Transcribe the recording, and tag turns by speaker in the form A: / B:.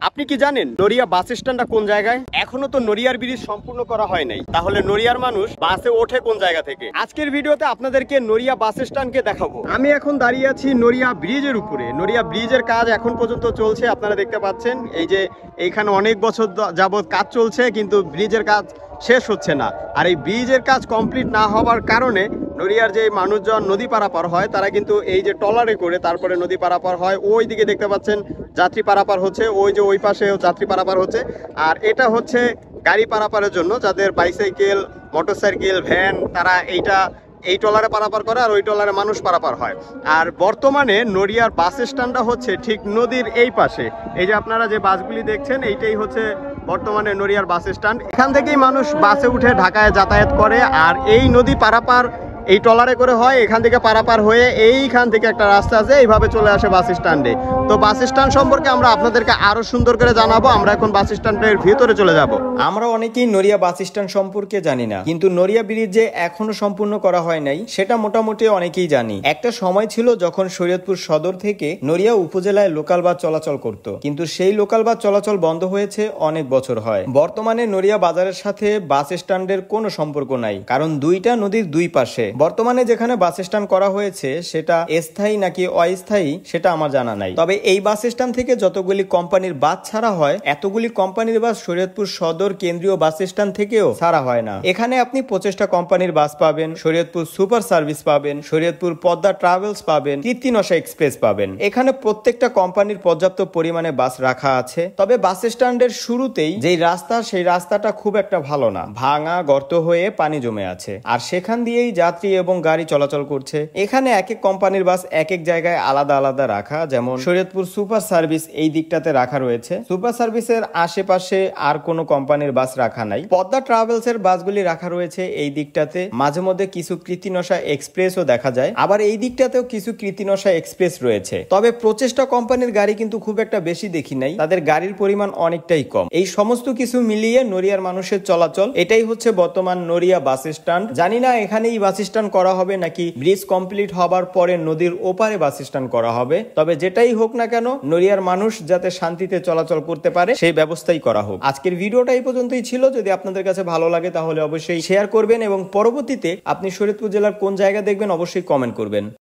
A: আপনি কি জানেন নড়িয়া বাস স্ট্যান্ডটা কোন জায়গায়? এখনো তো নড়িয়ার ব্রিজ সম্পূর্ণ করা হয় নাই, তাহলে নড়িয়ার মানুষ বাসে ওঠে কোন জায়গা থেকে? আজকের ভিডিওতে আপনাদেরকে নড়িয়া বাস স্ট্যান্ডকে দেখাবো। আমি এখন দাঁড়িয়ে আছি নড়িয়া ব্রিজের উপরে। নড়িয়া ব্রিজের কাজ এখন পর্যন্ত চলছে, আপনারা দেখতে পাচ্ছেন। এই যে এইখানে অনেক বছর যাবত কাজ চলছে, কিন্তু ব্রিজের কাজ শেষ হচ্ছে না। আর এই ব্রিজের কাজ কমপ্লিট না হওয়ার কারণে নড়িয়ার যে মানুষজন নদী পারাপার হয় তারা কিন্তু এই যে ট্রলারে করে তারপরে নদী পারাপার হয়। ওই দিকে দেখতে পাচ্ছেন যাত্রী পারাপার হচ্ছে, ওই যে ওই পাশে যাত্রী পারাপার হচ্ছে। আর এটা হচ্ছে গাড়ি পারাপারের জন্য, যাদের বাইসাইকেল, মোটরসাইকেল, ভ্যান, তারা এই ট্রলারে পারাপার করে আর ওই ট্রলারে মানুষ পারাপার হয়। আর বর্তমানে নড়িয়ার বাস স্ট্যান্ডটা হচ্ছে ঠিক নদীর এই পাশে। এই যে আপনারা যে বাসগুলি দেখছেন, এইটাই হচ্ছে বর্তমানে নড়িয়ার বাস স্ট্যান্ড। এখান থেকেই মানুষ বাসে উঠে ঢাকায় যাতায়াত করে। আর এই নদী পারাপার এই ট্রলারে করে হয়। এখান থেকে পারাপার হয়ে এইখান থেকে একটা রাস্তা আছে, এইভাবে চলে আসে বাস স্ট্যান্ডে। তো বাস স্ট্যান্ড সম্পর্কে আমরা আপনাদেরকে আরো সুন্দর করে জানাবো। আমরা এখন বাস স্ট্যান্ডের ভিতরে চলে যাব।
B: আমরা অনেকেই নড়িয়া বাস স্ট্যান্ড সম্পর্কে জানি না, কিন্তু নড়িয়া ব্রিজ যে এখনো সম্পূর্ণ করা হয় নাই সেটা মোটামুটি অনেকেই জানি। একটা সময় ছিল যখন শরীয়তপুর সদর থেকে নড়িয়া উপজেলায় লোকাল বাস চলাচল করত, কিন্তু সেই লোকাল বাস চলাচল বন্ধ হয়েছে অনেক বছর হয়। বর্তমানে নড়িয়া বাজারের সাথে বাস স্ট্যান্ডের কোনো সম্পর্ক নাই, কারণ দুইটা নদীর দুই পাশে। বর্তমানে যেখানে বাস স্ট্যান্ড করা হয়েছে সেটা স্থায়ী নাকি অস্থায়ী সেটা আমার জানা নাই। তবে এই বাস স্ট্যান্ড থেকে যতগুলি কোম্পানির বাস ছাড়া হয়, এতগুলি কোম্পানির বাস শরীয়তপুর সদর কেন্দ্রীয় বাস স্ট্যান্ড থেকেও ছাড়া হয় না। এখানে আপনি 25টা কোম্পানির বাস পাবেন, শরীয়তপুর সুপার সার্ভিস পাবেন, শরীয়তপুর পদ্মা ট্রাভেলস পাবেন, কীর্তিনশা এক্সপ্রেস পাবেন। এখানে প্রত্যেকটা কোম্পানির পর্যাপ্ত পরিমাণে বাস রাখা আছে। তবে বাস স্ট্যান্ডের শুরুতেই যেই রাস্তা, সেই রাস্তাটা খুব একটা ভালো না, ভাঙা, গর্ত হয়ে পানি জমে আছে। আর সেখান দিয়েই যাত্রী এবং গাড়ি চলাচল করছে। এখানে এক এক কোম্পানির বাস এক এক জায়গায় আলাদা আলাদা রাখা। যেমন শরীয়তপুর সুপার সার্ভিস এই দিকটাতে রাখা রয়েছে, সুপার সার্ভিসের আশেপাশে আর কোনো কোম্পানির বাস রাখা নাই। পদ্মা ট্রাভেলস এর বাসগুলি রাখা রয়েছে এই দিকটাতে। মাঝে মধ্যে কিছু কীর্তিনশা এক্সপ্রেসও দেখা যায়, আবার এই দিকটাতেও কিছু কীর্তিনশা এক্সপ্রেস রয়েছে। তবে প্রচেষ্টা কোম্পানির গাড়ি কিন্তু খুব একটা বেশি দেখি নাই, তাদের গাড়ির পরিমাণ অনেকটাই কম। এই সমস্ত কিছু মিলিয়ে নড়িয়ার মানুষের চলাচল, এটাই হচ্ছে বর্তমান নড়িয়া বাস স্ট্যান্ড। জানি না এখানেই বাস স্ট্যান্ড করা হবে নাকি ব্রিজ কমপ্লিট হবার পরে নদীর ওপারে বাস স্ট্যান্ড করা হবে। তবে যেটাই হোক না কেন, নড়িয়ার মানুষ যাতে শান্তিতে চলাচল করতে পারে সেই ব্যবস্থাই করা হোক। আজকের ভিডিওটা এই পর্যন্তই ছিল। যদি আপনাদের কাছে ভালো লাগে তাহলে অবশ্যই শেয়ার করবেন এবং পরবর্তীতে আপনি শরীয়তপুর জেলার কোন জায়গা দেখবেন অবশ্যই কমেন্ট করবেন।